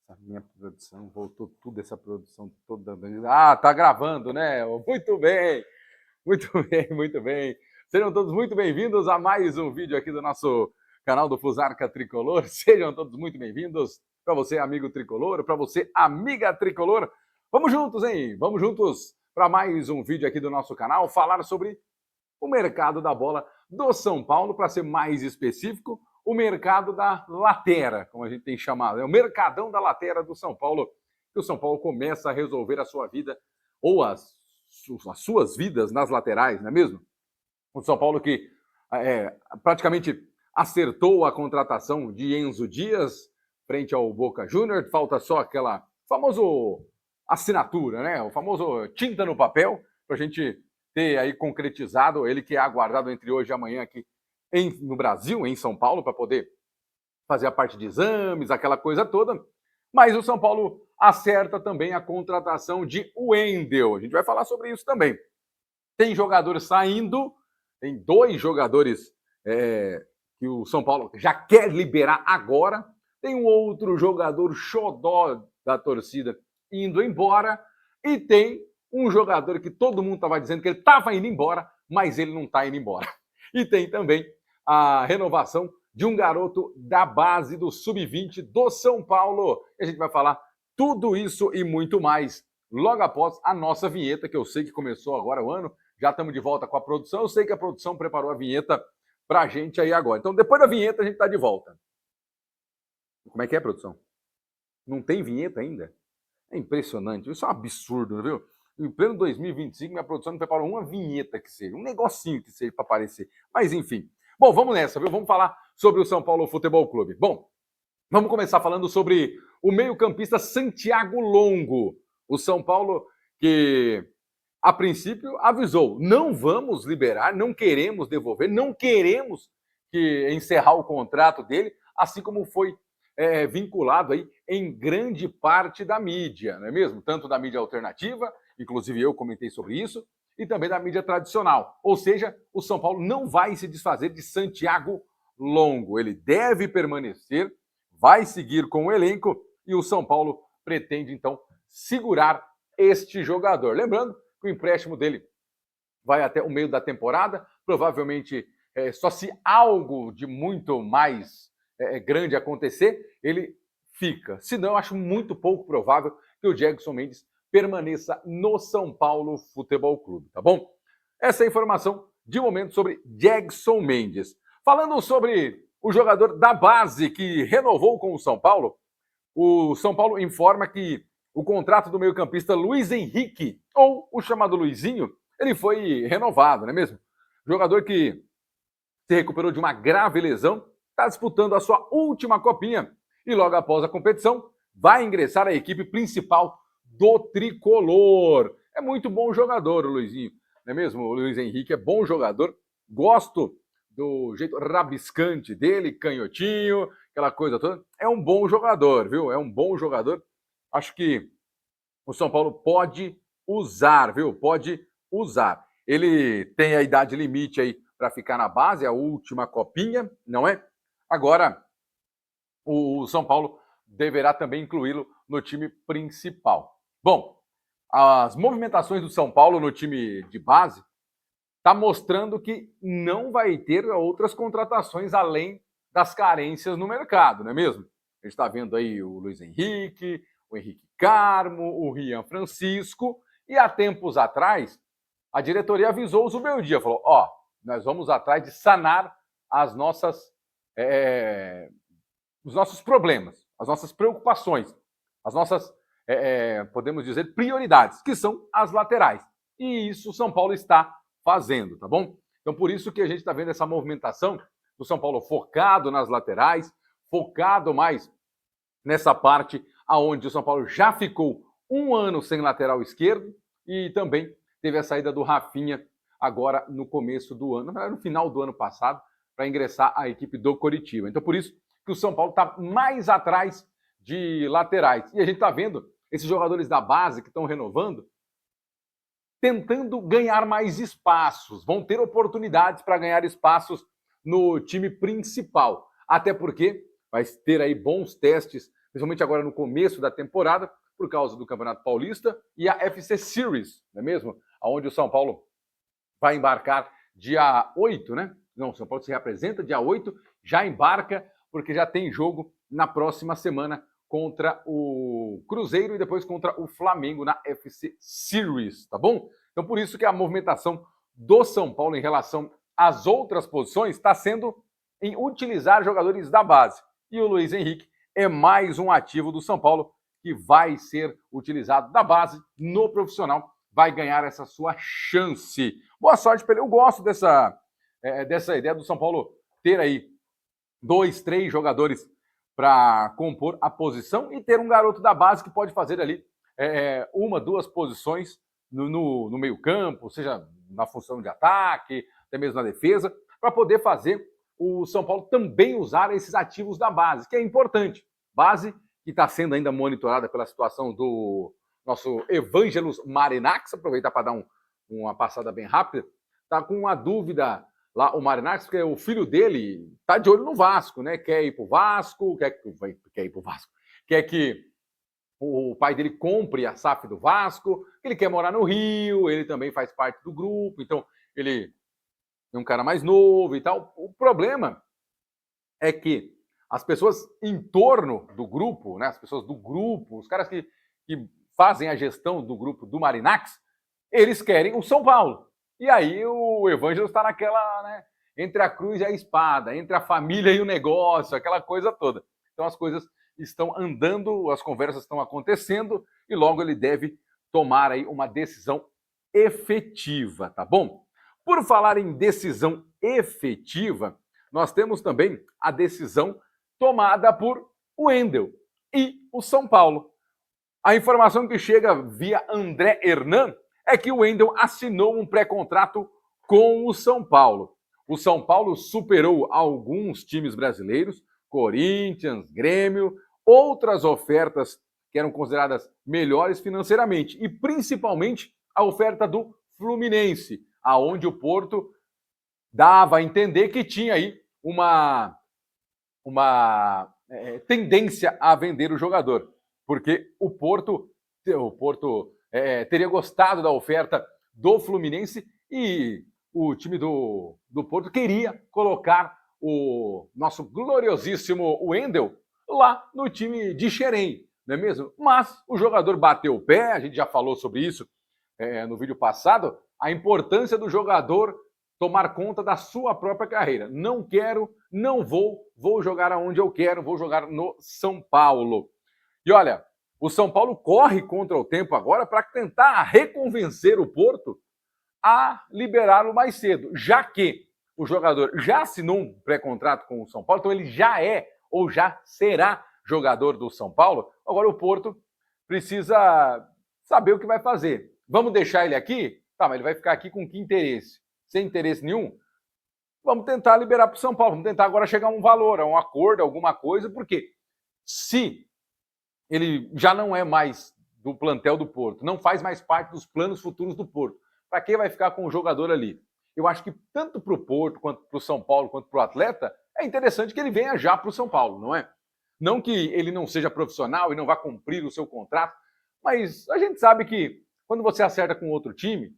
Essa minha produção, voltou tudo, essa produção toda. Ah, tá gravando, né? Muito bem, muito bem, muito bem. Sejam todos muito bem-vindos a mais um vídeo aqui do nosso canal do Fusarca Tricolor. Sejam todos muito bem-vindos. Para você, amigo tricolor, para você, amiga tricolor. Vamos juntos, hein? Vamos juntos para mais um vídeo aqui do nosso canal, falar sobre o mercado da bola do São Paulo, para ser mais específico, o mercado da latera, como a gente tem chamado, é o mercadão da latera do São Paulo, que o São Paulo começa a resolver a sua vida, ou as suas vidas nas laterais, não é mesmo? O São Paulo que praticamente acertou a contratação de Enzo Dias frente ao Boca Juniors, falta só aquela famoso assinatura, né? O famoso tinta no papel, para a gente ter aí concretizado, ele que é aguardado entre hoje e amanhã aqui no Brasil, em São Paulo, para poder fazer a parte de exames, aquela coisa toda. Mas o São Paulo acerta também a contratação de Wendel. A gente vai falar sobre isso também. Tem jogador saindo, tem dois jogadores que o São Paulo já quer liberar agora. Tem um outro jogador xodó da torcida indo embora. E tem um jogador que todo mundo estava dizendo que ele estava indo embora, mas ele não está indo embora. E tem também a renovação de um garoto da base do Sub-20 do São Paulo. E a gente vai falar tudo isso e muito mais logo após a nossa vinheta, que eu sei que começou agora o ano. Já estamos de volta com a produção. Eu sei que a produção preparou a vinheta para a gente aí agora. Então, depois da vinheta, a gente está de volta. Como é que é, produção? Não tem vinheta ainda? É impressionante. Isso é um absurdo, viu? Em pleno 2025, minha produção não preparou uma vinheta que seja, um negocinho que seja para aparecer. Mas, enfim. Bom, vamos nessa, viu? Vamos falar sobre o São Paulo Futebol Clube. Bom, vamos começar falando sobre o meio-campista Santiago Longo. O São Paulo que, a princípio, avisou, não vamos liberar, não queremos devolver, não queremos encerrar o contrato dele, assim como foi vinculado aí em grande parte da mídia, não é mesmo? Tanto da mídia alternativa, inclusive eu comentei sobre isso, e também da mídia tradicional. Ou seja, o São Paulo não vai se desfazer de Santiago Longo. Ele deve permanecer, vai seguir com o elenco e o São Paulo pretende, então, segurar este jogador. Lembrando que o empréstimo dele vai até o meio da temporada, provavelmente só se algo de muito mais grande acontecer, ele fica. Senão, eu acho muito pouco provável que o Jegson Mendes permaneça no São Paulo Futebol Clube, tá bom? Essa é a informação de momento sobre Jegson Mendes. Falando sobre o jogador da base que renovou com o São Paulo informa que o contrato do meio-campista Luiz Henrique, ou o chamado Luizinho, ele foi renovado, não é mesmo? Jogador que se recuperou de uma grave lesão, está disputando a sua última copinha e logo após a competição vai ingressar à equipe principal do Tricolor. É muito bom jogador o Luizinho, não é mesmo? O Luiz Henrique é bom jogador, gosto do jeito rabiscante dele, canhotinho, aquela coisa toda. É um bom jogador, viu? É um bom jogador. Acho que o São Paulo pode usar, viu? Pode usar. Ele tem a idade limite aí para ficar na base, a última copinha, não é? Agora, o São Paulo deverá também incluí-lo no time principal. Bom, as movimentações do São Paulo no time de base está mostrando que não vai ter outras contratações além das carências no mercado, não é mesmo? A gente está vendo aí o Luiz Henrique, o Henrique Carmo, o Rian Francisco, e há tempos atrás, a diretoria avisou o Zubeldia, falou, nós vamos atrás de sanar as nossas, os nossos problemas, as nossas preocupações, as nossas, podemos dizer, prioridades, que são as laterais. E isso o São Paulo está fazendo, tá bom? Então, por isso que a gente está vendo essa movimentação do São Paulo focado nas laterais, focado mais nessa parte aonde o São Paulo já ficou um ano sem lateral esquerdo e também teve a saída do Rafinha agora no começo do ano, no final do ano passado, para ingressar à equipe do Coritiba. Então, por isso que o São Paulo está mais atrás de laterais. E a gente está vendo esses jogadores da base que estão renovando, tentando ganhar mais espaços, vão ter oportunidades para ganhar espaços no time principal. Até porque vai ter aí bons testes principalmente agora no começo da temporada, por causa do Campeonato Paulista e a FC Series, não é mesmo? Onde o São Paulo vai embarcar dia 8, né? Não, o São Paulo se reapresenta dia 8, já embarca, porque já tem jogo na próxima semana contra o Cruzeiro e depois contra o Flamengo na FC Series, tá bom? Então, por isso que a movimentação do São Paulo em relação às outras posições está sendo em utilizar jogadores da base. E o Luiz Henrique é mais um ativo do São Paulo que vai ser utilizado da base no profissional, vai ganhar essa sua chance. Boa sorte para ele. Eu gosto dessa ideia do São Paulo ter aí 2, 3 jogadores para compor a posição e ter um garoto da base que pode fazer ali 1, 2 posições no meio campo, seja na função de ataque, até mesmo na defesa, para poder fazer o São Paulo também usar esses ativos da base, que é importante. Base que está sendo ainda monitorada pela situação do nosso Evangelos Marinax, aproveitar para dar uma passada bem rápida, está com uma dúvida lá o Marinax, porque o filho dele está de olho no Vasco, né? Quer ir para o Vasco, quer ir para o Vasco, quer que o pai dele compre a SAF do Vasco, ele quer morar no Rio, ele também faz parte do grupo, então ele é um cara mais novo e tal. O problema é que as pessoas em torno do grupo, né, as pessoas do grupo, os caras que fazem a gestão do grupo do Marinax, eles querem o São Paulo. E aí o Evangelos está naquela, né, entre a cruz e a espada, entre a família e o negócio, aquela coisa toda. Então as coisas estão andando, as conversas estão acontecendo e logo ele deve tomar aí uma decisão efetiva, tá bom? Por falar em decisão efetiva, nós temos também a decisão tomada por Wendel e o São Paulo. A informação que chega via André Hernan é que o Wendel assinou um pré-contrato com o São Paulo. O São Paulo superou alguns times brasileiros, Corinthians, Grêmio, outras ofertas que eram consideradas melhores financeiramente e principalmente a oferta do Fluminense, aonde o Porto dava a entender que tinha aí uma tendência a vender o jogador, porque o Porto teria gostado da oferta do Fluminense e o time do Porto queria colocar o nosso gloriosíssimo Wendel lá no time de Xerém, não é mesmo? Mas o jogador bateu o pé, a gente já falou sobre isso no vídeo passado, a importância do jogador tomar conta da sua própria carreira. Não quero, não vou jogar aonde eu quero, vou jogar no São Paulo. E olha, o São Paulo corre contra o tempo agora para tentar reconvencer o Porto a liberá-lo mais cedo, já que o jogador já assinou um pré-contrato com o São Paulo, então ele já é ou já será jogador do São Paulo. Agora o Porto precisa saber o que vai fazer. Vamos deixar ele aqui? Tá, mas ele vai ficar aqui com que interesse? Sem interesse nenhum? Vamos tentar liberar para o São Paulo, vamos tentar agora chegar a um valor, a um acordo, alguma coisa, porque se ele já não é mais do plantel do Porto, não faz mais parte dos planos futuros do Porto, para quem vai ficar com o jogador ali? Eu acho que tanto para o Porto, quanto para o São Paulo, quanto para o atleta, é interessante que ele venha já para o São Paulo, não é? Não que ele não seja profissional e não vá cumprir o seu contrato, mas a gente sabe que quando você acerta com outro time,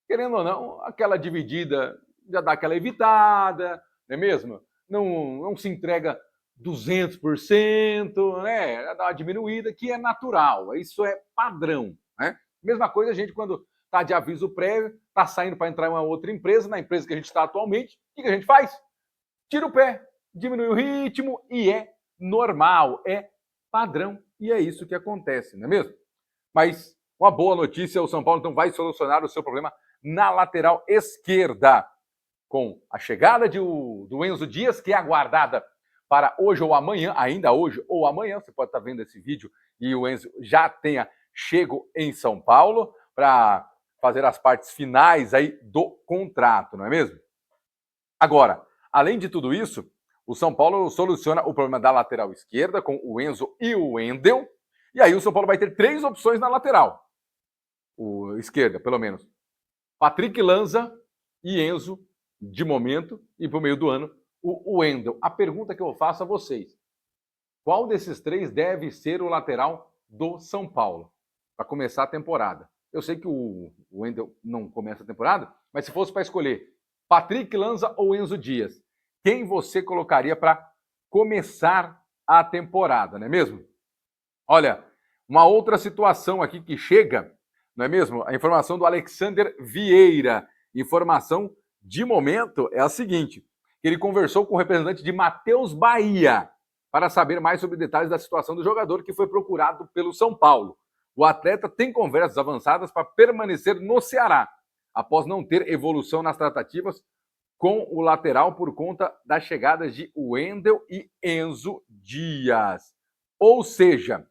querendo ou não, aquela dividida já dá aquela evitada, não é mesmo? Não se entrega 200%, né? Já dá uma diminuída, que é natural, isso é padrão, né? Mesma coisa a gente quando está de aviso prévio, está saindo para entrar em uma outra empresa, na empresa que a gente está atualmente, o que a gente faz? Tira o pé, diminui o ritmo e é normal, é padrão e é isso que acontece, não é mesmo? Mas uma boa notícia, o São Paulo então vai solucionar o seu problema na lateral esquerda, com a chegada do Enzo Dias, que é aguardada para hoje ou amanhã, ainda hoje ou amanhã, você pode estar vendo esse vídeo e o Enzo já tenha chego em São Paulo para fazer as partes finais aí do contrato, não é mesmo? Agora, além de tudo isso, o São Paulo soluciona o problema da lateral esquerda com o Enzo e o Wendel, e aí o São Paulo vai ter 3 opções na lateral, o esquerda, pelo menos. Patrick Lanza e Enzo, de momento, e para o meio do ano, o Wendel. A pergunta que eu faço a vocês, Qual desses três deve ser o lateral do São Paulo para começar a temporada? Eu sei que o Wendel não começa a temporada, mas se fosse para escolher Patrick Lanza ou Enzo Dias, quem você colocaria para começar a temporada, não é mesmo? Olha, uma outra situação aqui que chega, não é mesmo? A informação do Alexander Vieira. Informação de momento é a seguinte: ele conversou com o representante de Matheus Bahia para saber mais sobre detalhes da situação do jogador que foi procurado pelo São Paulo. O atleta tem conversas avançadas para permanecer no Ceará, após não ter evolução nas tratativas com o lateral por conta das chegadas de Wendel e Enzo Dias. Ou seja,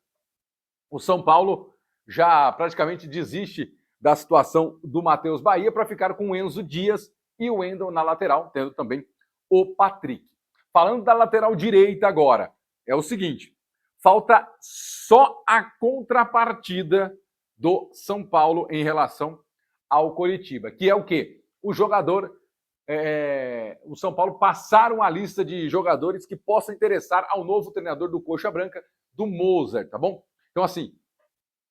o São Paulo já praticamente desiste da situação do Matheus Bahia para ficar com o Enzo Dias e o Wendel na lateral, tendo também o Patrick. Falando da lateral direita agora, é o seguinte: falta só a contrapartida do São Paulo em relação ao Coritiba, que é o quê? O jogador, o São Paulo passar uma lista de jogadores que possa interessar ao novo treinador do Coxa Branca, do Mozart, tá bom? Então, assim,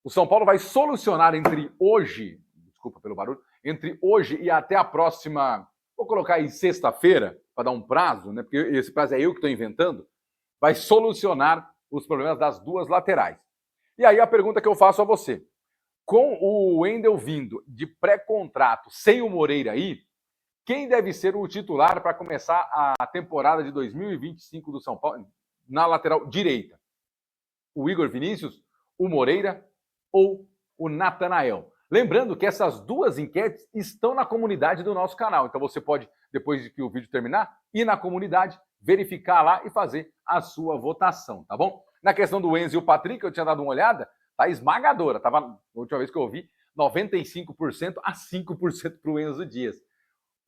o São Paulo vai solucionar entre hoje, desculpa pelo barulho, entre hoje e até a próxima, vou colocar aí sexta-feira, para dar um prazo, né? Porque esse prazo é eu que estou inventando, vai solucionar os problemas das duas laterais. E aí a pergunta que eu faço a você: com o Wendel vindo de pré-contrato sem o Moreira aí, quem deve ser o titular para começar a temporada de 2025 do São Paulo na lateral direita? O Igor Vinícius, o Moreira ou o Natanael? Lembrando que essas duas enquetes estão na comunidade do nosso canal. Então você pode, depois de que o vídeo terminar, ir na comunidade, verificar lá e fazer a sua votação, tá bom? Na questão do Enzo e o Patrick, eu tinha dado uma olhada, tá esmagadora. Tava, a última vez que eu ouvi, 95% a 5% para o Enzo Dias.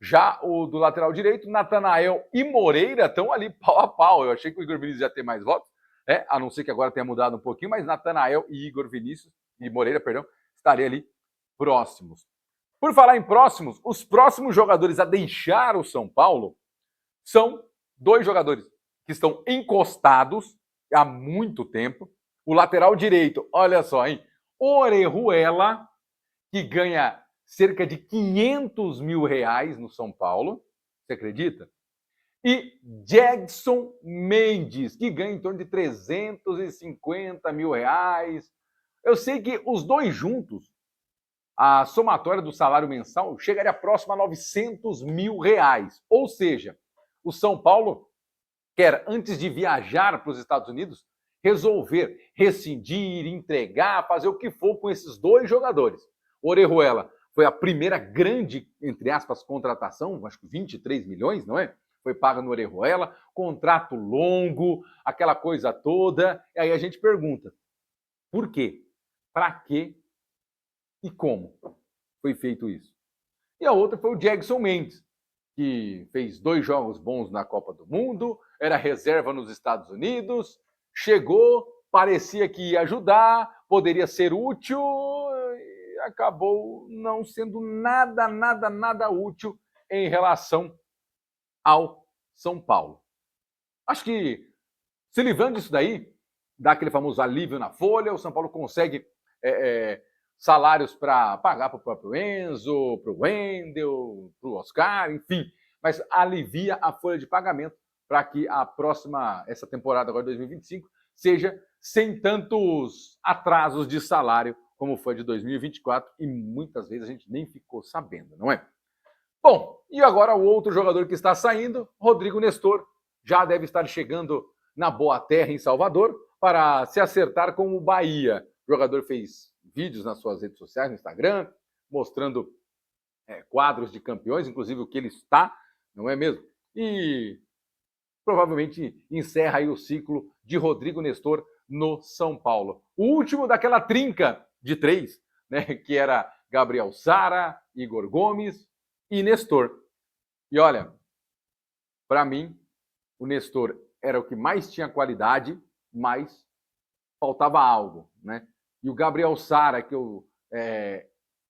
Já o do lateral direito, Natanael e Moreira estão ali pau a pau. Eu achei que o Igor Vinícius ia ter mais votos, a não ser que agora tenha mudado um pouquinho, mas Natanael e Igor Vinícius, e Moreira, perdão, estariam ali próximos. Por falar em próximos, os próximos jogadores a deixar o São Paulo são dois jogadores que estão encostados há muito tempo. O lateral direito, olha só, hein? Orejuela, que ganha cerca de 500 mil reais no São Paulo, você acredita? E Jackson Mendes, que ganha em torno de 350 mil reais. Eu sei que os dois juntos, a somatória do salário mensal chegaria próximo a 900 mil reais. Ou seja, o São Paulo quer, antes de viajar para os Estados Unidos, resolver rescindir, entregar, fazer o que for com esses dois jogadores. Orejuela foi a primeira grande, entre aspas, contratação, acho que 23 milhões, não é? Foi paga no Orejuela, contrato longo, aquela coisa toda. E aí a gente pergunta, por quê? Para quê? E como foi feito isso? E a outra foi o Jackson Mendes, que fez 2 jogos bons na Copa do Mundo, era reserva nos Estados Unidos, chegou, parecia que ia ajudar, poderia ser útil, e acabou não sendo nada útil em relação ao São Paulo. Acho que, se livrando disso daí, dá aquele famoso alívio na folha, o São Paulo consegue salários para pagar para o próprio Enzo, para o Wendel, para o Oscar, enfim, mas alivia a folha de pagamento para que essa temporada agora 2025, seja sem tantos atrasos de salário como foi de 2024 e muitas vezes a gente nem ficou sabendo, não é? Bom, e agora o outro jogador que está saindo, Rodrigo Nestor, já deve estar chegando na Boa Terra, em Salvador, para se acertar com o Bahia. O jogador fez vídeos nas suas redes sociais, no Instagram, mostrando quadros de campeões, inclusive o que ele está, não é mesmo? E provavelmente encerra aí o ciclo de Rodrigo Nestor no São Paulo. O último daquela trinca de 3, né, que era Gabriel Sara, Igor Gomes e Nestor. E olha, para mim, o Nestor era o que mais tinha qualidade, mas faltava algo, né? E o Gabriel Sara, que eu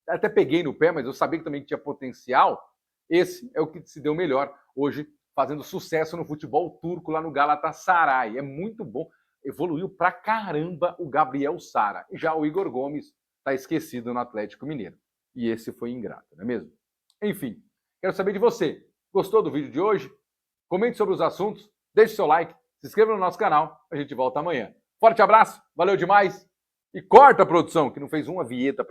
até peguei no pé, mas eu sabia que também tinha potencial, esse é o que se deu melhor hoje, fazendo sucesso no futebol turco lá no Galatasaray. É muito bom. evoluiu pra caramba o Gabriel Sara. Já o Igor Gomes tá esquecido no Atlético Mineiro. E esse foi ingrato, não é mesmo? Enfim, quero saber de você. Gostou do vídeo de hoje? Comente sobre os assuntos, deixe seu like, se inscreva no nosso canal. A gente volta amanhã. Forte abraço, valeu demais. E corta a produção, que não fez uma vinheta pra mim.